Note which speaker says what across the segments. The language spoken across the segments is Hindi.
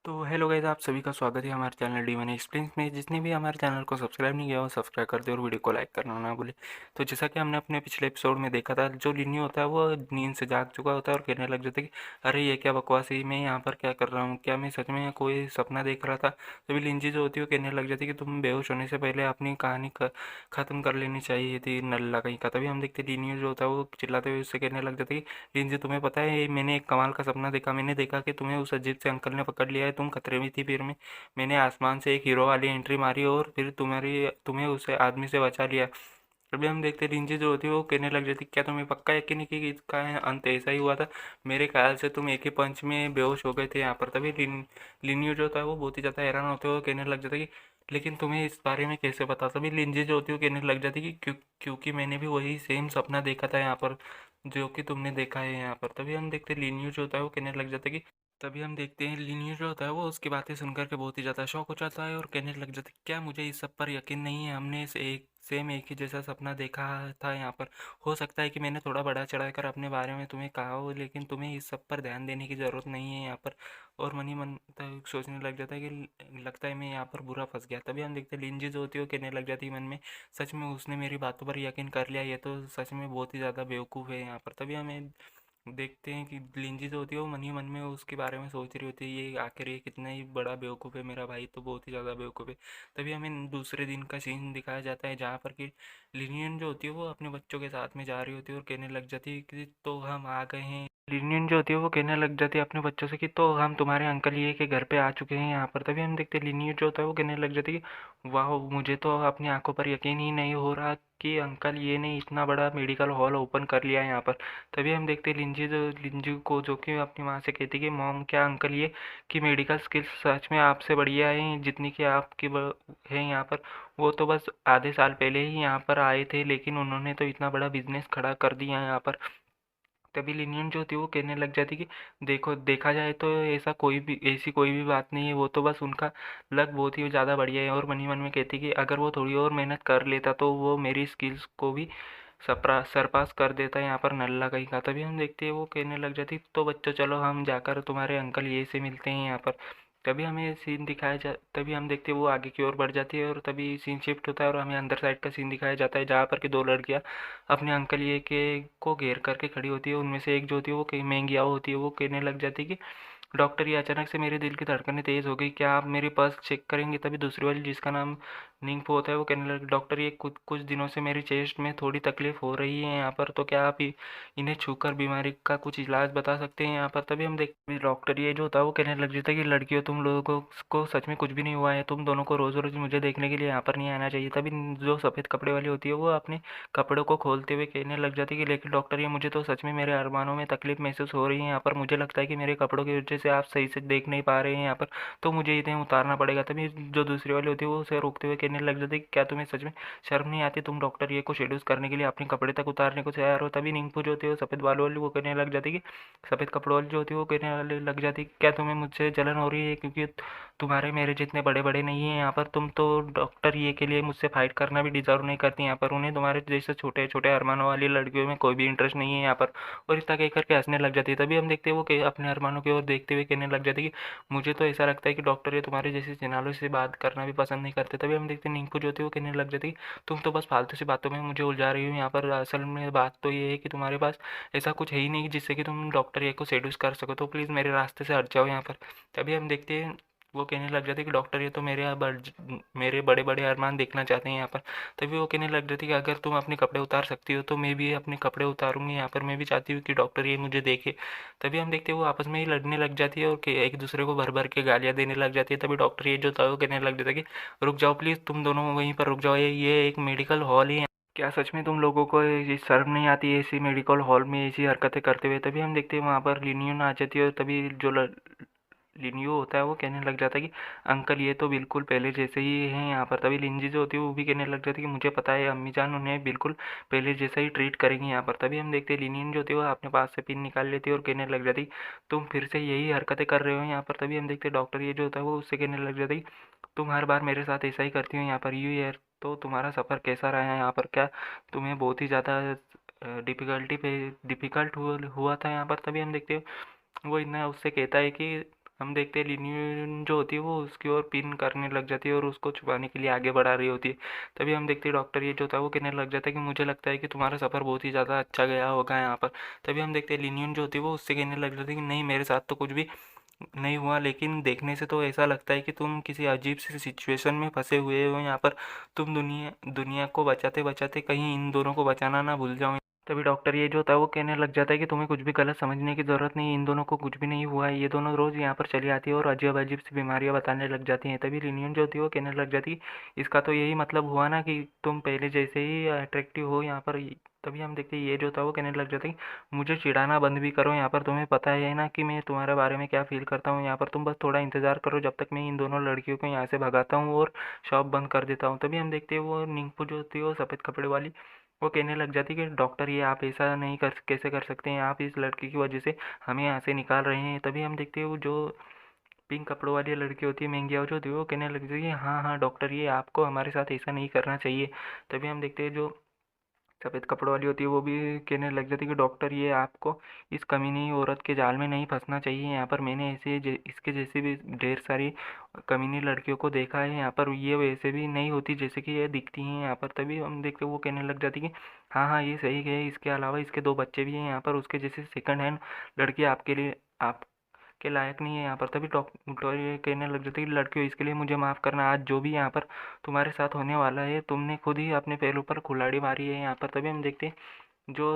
Speaker 1: तो हेलो गाइस, आप सभी का स्वागत है हमारे चैनल डी मनी एक्सप्लेन्स में। जिसने भी हमारे चैनल को सब्सक्राइब नहीं किया हो सब्सक्राइब कर दे और वीडियो को लाइक करना ना भूले। तो जैसा कि हमने अपने पिछले एपिसोड में देखा था, जो लिन्नी होता है वो नींद से जाग चुका होता है और कहने लग जाता है कि अरे ये क्या बकवास है, मैं यहाँ पर क्या कर रहा हूँ, क्या मैं सच में कोई सपना देख रहा था। तभी लिंजी जो होती है वो कहने लग जाती है कि तुम बेहोश होने से पहले अपनी कहानी ख़त्म कर लेनी चाहिए थी, नल्ला कहीं का। तभी हम देखते लिन्नी जो होता है वो चिल्लाते हुए उससे कहने लग जाता है कि लिंजी, तुम्हें पता है मैंने एक कमाल का सपना देखा। मैंने देखा कि तुम्हें उस अजीब से अंकल ने पकड़ लिया है, तुम खतरे में थी। फिर मैंने आसमान से एक हीरो वाली एंट्री मारी और फिर तुम्हें उस आदमी से बचा लिया। अभी हम देखते हैं रिंजी जो होती है वो कहने लग जाती है, क्या तुम्हें पक्का यकीन है कि इसका अंत ऐसा ही हुआ था? मेरे ख्याल से तुम एक ही पंच में बेहोश हो गए थे यहाँ पर। तभी लिनियो जो होता है वो बहुत ही ज़्यादा हैरान होते हुए कहने लग जाता है कि लेकिन तुम्हें इस बारे में कैसे पता? तभी लिंजी जो होती है वो कहने लग जाती है कि क्योंकि मैंने भी वही सेम सपना देखा था यहाँ पर जो कि तुमने देखा है यहाँ पर। तभी हम देखते हैं लिनियो जो होता है वो कहने लग जाता है कि तभी हम देखते हैं लिनियो जो होता है वो उसकी बातें सुनकर के बहुत ही ज़्यादा शॉक हो जाता है और कहने लग जाता है, क्या मुझे इस सब पर यकीन नहीं है? हमने इस एक सेम एक ही जैसा सपना देखा था यहाँ पर। हो सकता है कि मैंने थोड़ा बड़ा चढ़ाकर अपने बारे में तुम्हें कहा हो, लेकिन तुम्हें इस सब पर ध्यान देने की ज़रूरत नहीं है यहाँ पर। और मन ही मन तक सोचने लग जाता है कि लगता है मैं यहाँ पर बुरा फंस गया। तभी हम देखते हैं लिंजी जो होती है वो कहने लग जाती है मन में, सच में उसने मेरी बातों पर यकीन कर लिया, ये तो सच में बहुत ही ज़्यादा बेवकूफ़ है यहाँ पर। तभी हमें देखते हैं कि लिंजी जो होती है वो मन ही मन में उसके बारे में सोच रही होती है, ये आखिर ये कितना ही बड़ा बेवकूफ़ है, मेरा भाई तो बहुत ही ज़्यादा बेवकूफ़ है। तभी हमें दूसरे दिन का सीन दिखाया जाता है जहाँ पर कि लिनियन जो होती है वो अपने बच्चों के साथ में जा रही होती है और कहने लग जाती है कि तो हम आ गए हैं। लिनियन जो होती है वो कहने लग जाती है अपने बच्चों से कि तो हम तुम्हारे अंकल ये के घर पे आ चुके हैं यहाँ पर। तभी हम देखते हैं लिनियन जो होता है वो कहने लग जाती है कि वाह, मुझे तो अपनी आंखों पर यकीन ही नहीं हो रहा कि अंकल ये ने इतना बड़ा मेडिकल हॉल ओपन कर लिया है यहाँ पर। तभी हम देखते हैं लिंजी को जो कि अपनी माँ से कहती है कि मॉम, क्या अंकल ये कि मेडिकल स्किल्स सच में आपसे बढ़िया है जितनी कि आपकी है यहाँ पर? वो तो बस आधे साल पहले ही यहाँ पर आए थे, लेकिन उन्होंने तो इतना बड़ा बिजनेस खड़ा कर दिया है यहाँ पर। तभी लिनियन जो होती है वो कहने लग जाती कि देखो, देखा जाए तो ऐसी कोई भी बात नहीं है, वो तो बस उनका लक बहुत ही ज़्यादा बढ़िया है। और मन ही मन में कहती कि अगर वो थोड़ी और मेहनत कर लेता तो वो मेरी स्किल्स को भी सरपास कर देता है यहाँ पर, नल्ला कहीं का। तभी हम देखते हैं वो कहने लग जाती तो बच्चों चलो हम जाकर तुम्हारे अंकल ये से मिलते हैं यहाँ पर। तभी हम देखते हैं वो आगे की ओर बढ़ जाती है और तभी सीन शिफ्ट होता है और हमें अंदर साइड का सीन दिखाया जाता है जहाँ पर कि दो लड़कियाँ अपने अंकल ये के को घेर करके खड़ी होती है। उनमें से एक जो होती है वो कहीं महंगियाओ होती है, वो कहने लग जाती है कि डॉक्टर, ये अचानक से मेरे दिल की धड़कनें तेज़ हो गई, क्या आप मेरी पल्स चेक करेंगे? तभी दूसरी वाली जिसका नाम निंगफू होता है वो कहने लगी, डॉक्टर ये कुछ कुछ दिनों से मेरी चेस्ट में थोड़ी तकलीफ हो रही है यहाँ पर, तो क्या आप इन्हें छूकर बीमारी का कुछ इलाज बता सकते हैं यहाँ पर? तभी हम देखते हैं डॉक्टर ये जो होता है वो कहने लग जाता है कि लड़कियों, तुम लोगों को सच में कुछ भी नहीं हुआ है, तुम दोनों को रोज़ रोज़ मुझे देखने के लिए यहाँ पर नहीं आना चाहिए। तभी जो सफ़ेद कपड़े वाली होती है वो अपने कपड़ों को खोलते हुए कहने लग जाती है कि लेकिन डॉक्टर, ये मुझे तो सच में मेरे अरमानों में तकलीफ महसूस हो रही है यहाँ पर। मुझे लगता है कि मेरे कपड़ों की वजह से आप सही से देख नहीं पा रहे हैं यहाँ पर, तो मुझे इन्हें उतारना पड़ेगा। तभी जो दूसरी वाली होती है वो उसे रोकते हुए कहने लग जाती है कि क्या तुम्हें सच में शर्म नहीं आती? तुम डॉक्टर ये को शेड्यूस करने के लिए अपने कपड़े तक उतारने को तैयार हो। तभी निंपू जो होती है वो सफ़ेद बालों वाली वो कहने लग जाती है कि सफ़ेद कपड़ों वाली जो होती है वो कहने लग जाती है, क्या तुम्हें मुझसे जलन हो रही है क्योंकि तुम्हारे मेरे जितने बड़े बड़े नहीं हैं यहाँ पर? तुम तो डॉक्टर ये के लिए मुझसे फाइट करना भी डिजर्व नहीं करती यहाँ पर। उन्हें तुम्हारे जैसे छोटे छोटे अरमानों वाली लड़कियों में कोई भी इंटरेस्ट नहीं है यहाँ पर। और इतना कह करके हंसने लग जाती है। तभी हम देखते हैं वो अपने अरमानों की ओर देखते हुए कहने लग जाती है कि मुझे तो ऐसा लगता है कि डॉक्टर ये तुम्हारे जैसे जनालों से बात करना भी पसंद नहीं करते। तभी हम देखते हैं निंकू जो होती है वो कहने लग जाती है तुम तो बस फालतू सी बातों में मुझे उलझा रही हो यहाँ पर। असल में बात तो ये है कि तुम्हारे पास ऐसा कुछ है ही नहीं जिससे कि तुम डॉक्टर ये को सेड्यूस कर सको, तो प्लीज़ मेरे रास्ते से हट जाओ यहाँ पर। तभी हम देखते हैं वो कहने लग जाती है कि डॉक्टर ये तो मेरे बड़े बड़े अरमान देखना चाहते हैं यहाँ पर। तभी वो कहने लग जाती है कि अगर तुम अपने कपड़े उतार सकती हो तो मैं भी अपने कपड़े उतारूंगी यहाँ पर, मैं भी चाहती हूँ कि डॉक्टर ये मुझे देखे। तभी हम देखते हैं वो आपस में ही लड़ने लग जाती है और एक दूसरे को भर भर के गालियाँ देने लग जाती है। तभी डॉक्टर ये जो था वो कहने लग जाता है कि रुक जाओ प्लीज़, तुम दोनों वहीं पर रुक जाओ, ये एक मेडिकल हॉल है। क्या सच में तुम लोगों को ये शर्म नहीं आती है ऐसी मेडिकल हॉल में ऐसी हरकतें करते हुए? तभी हम देखते हैं वहाँ पर लिनियन आ जाती है और तभी जो लिनियो होता है वो कहने लग जाता है कि अंकल ये तो बिल्कुल पहले जैसे ही हैं यहाँ पर। तभी लिंजी जो होती है वो भी कहने लग जाती है कि मुझे पता है अम्मी जान उन्हें बिल्कुल पहले जैसा ही ट्रीट करेंगी यहाँ पर। तभी हम देखते हैं लिनियन जो होती है वो अपने पास से पिन निकाल लेती है और कहने लग जाती तुम फिर से यही हरकतें कर रहे हो यहाँ पर। तभी हम देखते हैं डॉक्टर ये जो होता है वो उससे कहने लग जाता है तुम हर बार मेरे साथ ऐसा ही करती हो यहाँ पर, यू यार। तो तुम्हारा सफ़र कैसा रहा है यहाँ पर? क्या तुम्हें बहुत ही ज़्यादा डिफ़िकल्ट हुआ था यहाँ पर? तभी हम देखते हैं वो इतना उससे कहता है कि हम देखते हैं लिनियन जो होती है वो उसकी ओर पिन करने लग जाती है और उसको छुपाने के लिए आगे बढ़ा रही होती है। तभी हम देखते हैं डॉक्टर ये जो होता है वो कहने लग जाता है कि मुझे लगता है कि तुम्हारा सफ़र बहुत ही ज़्यादा अच्छा गया होगा यहाँ पर। तभी हम देखते हैं लिनियन जो होती है वो उससे कहने लग जाती है कि नहीं, मेरे साथ तो कुछ भी नहीं हुआ, लेकिन देखने से तो ऐसा लगता है कि तुम किसी अजीब सी सिचुएशन में फंसे हुए हो यहाँ पर। तुम दुनिया दुनिया को बचाते बचाते कहीं इन दोनों को बचाना ना भूल जाओ। तभी डॉक्टर ये जो होता है वो कहने लग जाता है कि तुम्हें कुछ भी गलत समझने की ज़रूरत नहीं है, इन दोनों को कुछ भी नहीं हुआ है, ये दोनों रोज़ यहाँ पर चली आती है और अजीब अजीब सी बीमारियाँ बताने लग जाती हैं। तभी लिनियन जो होती है वो कहने लग जाती है इसका तो यही मतलब हुआ ना कि तुम पहले जैसे ही अट्रैक्टिव हो यहाँ पर। तभी हम देखते हैं ये जो होता है वो कहने लग जाता है कि मुझे चिढ़ाना बंद भी करो यहाँ पर, तुम्हें पता है ना कि मैं तुम्हारे बारे में क्या फ़ील करता हूँ यहाँ पर, तुम बस थोड़ा इंतज़ार करो जब तक मैं इन दोनों लड़कियों को यहाँ से भगाता हूँ और शॉप बंद कर देता हूँ। तभी हम देखते हैं वो निंगपो जो होती है वो सफ़ेद कपड़े वाली वो कहने लग जाती कि डॉक्टर ये आप ऐसा नहीं कर कैसे कर सकते हैं, आप इस लड़की की वजह से हमें यहाँ से निकाल रहे हैं। तभी हम देखते हैं वो जो पिंक कपड़ों वाली लड़की होती है मेंगिया जो होती है वो कहने लग जाती है हाँ हाँ डॉक्टर ये आपको हमारे साथ ऐसा नहीं करना चाहिए। तभी हम देखते हैं जो सफ़ेद कपड़ों वाली होती है वो भी कहने लग जाती है कि डॉक्टर ये आपको इस कमीनी औरत के जाल में नहीं फंसना चाहिए यहाँ पर, मैंने ऐसे इसके जैसे भी ढेर सारी कमीनी लड़कियों को देखा है यहाँ पर, ये वैसे भी नहीं होती जैसे कि ये दिखती हैं यहाँ पर। तभी हम देखते वो कहने लग जाती कि हाँ हाँ ये सही है, इसके अलावा इसके 2 बच्चे भी हैं यहाँ पर, उसके जैसे सेकंड हैंड लड़की आपके लिए आप के लायक नहीं है यहाँ पर। तभी डॉक्टर ये कहने लग जाती है लड़कियों इसके लिए मुझे माफ़ करना, आज जो भी यहाँ पर तुम्हारे साथ होने वाला है तुमने खुद ही अपने पैरों पर कुल्हाड़ी मारी है यहाँ पर। तभी हम देखते हैं जो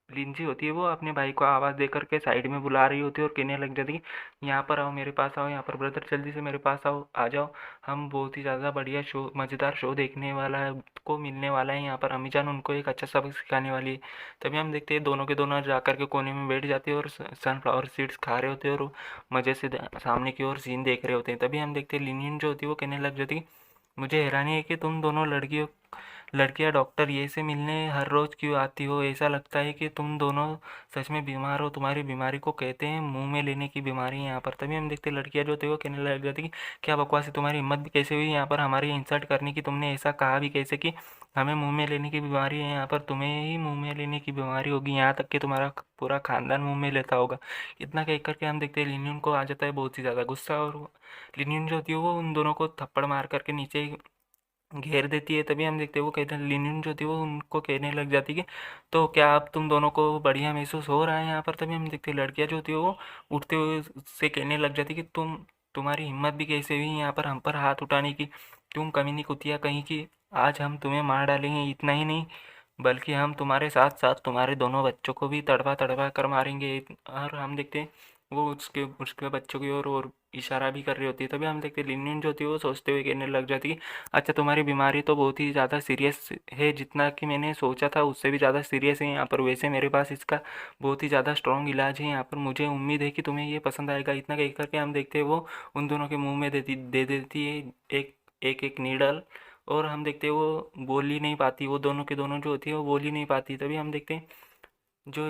Speaker 1: लिंजी होती है वो अपने भाई को आवाज़ दे करके साइड में बुला रही होती है और कहने लग जाती है कि यहाँ पर आओ, मेरे पास आओ यहाँ पर, ब्रदर जल्दी से मेरे पास आओ, आ जाओ, हम बहुत ही ज़्यादा बढ़िया शो मज़ेदार शो देखने वाला है को मिलने वाला है यहाँ पर, अम्मीजान उनको एक अच्छा सबक सिखाने वाली है। तभी हम देखते हैं दोनों के दोनों जा कर के कोने में बैठ जाते हैं और सनफ्लावर सीड्स खा रहे होते हैं और मज़े से सामने की ओर सीन देख रहे होते हैं। तभी हम देखते हैं लिनियन जो होती है वो कहने लग जाती है मुझे हैरानी है कि तुम दोनों लड़कियां डॉक्टर ये से मिलने हर रोज़ क्यों आती हो, ऐसा लगता है कि तुम दोनों सच में बीमार हो, तुम्हारी बीमारी को कहते हैं मुंह में लेने की बीमारी है यहाँ पर। तभी हम देखते लड़कियां जो थे वो कहने लग जाती कि क्या बकवास है, तुम्हारी हिम्मत भी कैसे हुई यहाँ पर हमारी इंसल्ट करने की, तुमने ऐसा कहा भी कैसे कि हमें मुंह में लेने की बीमारी है यहाँ पर, तुम्हें ही मुंह में लेने की बीमारी होगी, यहाँ तक कि तुम्हारा पूरा खानदान मुंह में लेता होगा। इतना कह करके हम देखते हैं लिनियन को आ जाता है बहुत ही ज़्यादा गुस्सा और लिनियन जो होती है वो उन दोनों को थप्पड़ मार करके नीचे घेर देती है। तभी हम देखते हैं वो कहते हैं लिनिन जो थी वो उनको कहने लग जाती है कि तो क्या अब तुम दोनों को बढ़िया महसूस हो रहा है यहाँ पर। तभी हम देखते हैं लड़कियाँ जो होती है वो उठते हुए से कहने लग जाती कि तुम्हारी हिम्मत भी कैसे हुई यहाँ पर हम पर हाथ उठाने की, तुम कमीनी कुतिया कहीं की, आज हम तुम्हें मार डालेंगे, इतना ही नहीं बल्कि हम तुम्हारे साथ साथ तुम्हारे दोनों बच्चों को भी तड़पा तड़पा कर मारेंगे। और हम देखते हैं वो उसके उसके बच्चों की ओर और इशारा भी कर रही होती है। तभी हम देखते हैं लिनियन जो होती है वो सोचते हुए कहने लग जाती है अच्छा तुम्हारी बीमारी तो बहुत ही ज़्यादा सीरियस है, जितना कि मैंने सोचा था उससे भी ज़्यादा सीरियस है यहाँ पर, वैसे मेरे पास इसका बहुत ही ज़्यादा स्ट्रॉन्ग इलाज है यहाँ पर, मुझे उम्मीद है कि तुम्हें ये पसंद आएगा। इतना कह करके हम देखते हैं वो उन दोनों के मुँह में दे देती है एक एक एक नीडल और हम देखते हैं वो बोल ही नहीं पाती, वो दोनों के दोनों जो होती है वो बोल ही नहीं पाती। तभी हम देखते हैं जो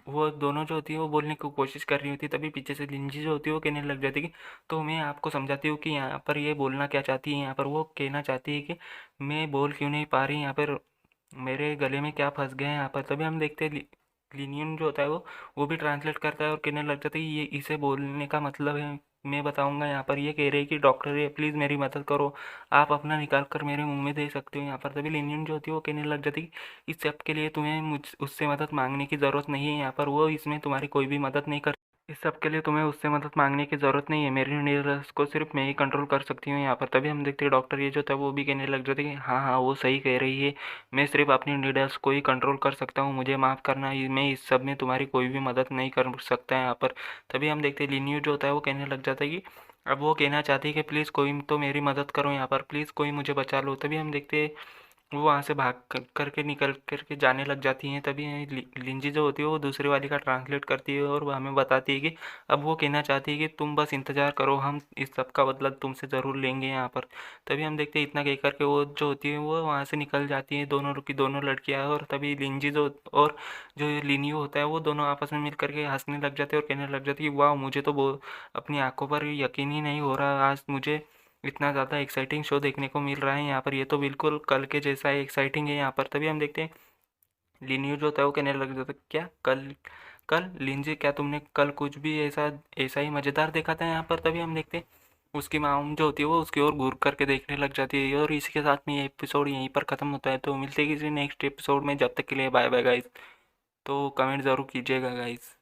Speaker 1: वो दोनों जो होती है वो बोलने की कोशिश कर रही होती है। तभी पीछे से लिंजी जो होती है वो कहने लग जाती है कि तो मैं आपको समझाती हूँ कि यहाँ पर ये बोलना क्या चाहती है, यहाँ पर वो कहना चाहती है कि मैं बोल क्यों नहीं पा रही यहाँ पर, मेरे गले में क्या फंस गया है यहाँ पर। तभी हम देखते हैं लिनियन जो होता है वो भी ट्रांसलेट करता है और कहने लग जाता है ये इसे बोलने का मतलब है मैं बताऊंगा यहाँ पर, ये कह रही है कि डॉक्टर ये प्लीज़ मेरी मदद करो, आप अपना निकाल कर मेरे मुंह में दे सकते हो यहाँ पर। तभी लिनियन जो होती है वो कहने लग जाती है इस सब के लिए तुम्हें मुझ उससे मदद मांगने की ज़रूरत नहीं है यहाँ पर, वो इसमें तुम्हारी कोई भी मदद नहीं कर, इस सब के लिए तुम्हें उससे मदद मांगने की ज़रूरत नहीं है, मेरी नीरस को सिर्फ मैं ही कंट्रोल कर सकती हूँ यहाँ पर। तभी हम देखते हैं डॉक्टर ये जो था वो भी कहने लग जाते कि हाँ हाँ वो सही कह रही है, मैं सिर्फ अपनी नीडल्स को ही कंट्रोल कर सकता हूँ, मुझे माफ़ करना, मैं इस सब में तुम्हारी कोई भी मदद नहीं कर सकता यहाँ पर। तभी हम देखते हैं लिनियो जो होता है वो कहने लग जाता है कि अब वो कहना चाहती है कि प्लीज़ कोई तो मेरी मदद करो यहाँ पर, प्लीज़ कोई मुझे बचा लो। तभी हम देखते हैं वो वहाँ से भाग करके निकल करके जाने लग जाती हैं। तभी लिंजी जो होती है वो दूसरी वाली का ट्रांसलेट करती है और वो हमें बताती है कि अब वो कहना चाहती है कि तुम बस इंतज़ार करो, हम इस सब का बदला तुमसे ज़रूर लेंगे यहाँ पर। तभी हम देखते हैं इतना कह करके वो जो होती है वो वहाँ से निकल जाती है दोनों की दोनों लड़कियाँ, और तभी लिंजी जो और जो लिनियो होता है वो दोनों आपस में मिल करके हंसने लग जाते हैं और कहने लग जाती है वाह मुझे तो वो अपनी आंखों पर यकीन ही नहीं हो रहा, आज मुझे इतना ज़्यादा एक्साइटिंग शो देखने को मिल रहा है यहाँ पर, ये तो बिल्कुल कल के जैसा ही एक्साइटिंग है यहाँ पर। तभी हम देखते हैं लिनियो जो होता है वो कहने लग जाता है क्या कल कल लिंजे क्या तुमने कल कुछ भी ऐसा ऐसा ही मज़ेदार देखा था यहाँ पर, तभी हम देखते हैं। उसकी माम जो होती है वो उसकी ओर घूर करके देखने लग जाती है, और इसी के साथ में ये एपिसोड यहीं पर ख़त्म होता है। तो मिलते हैं किसी नेक्स्ट एपिसोड में, जब तक के लिए बाय बाय गाइस। तो कमेंट ज़रूर कीजिएगा गाइस।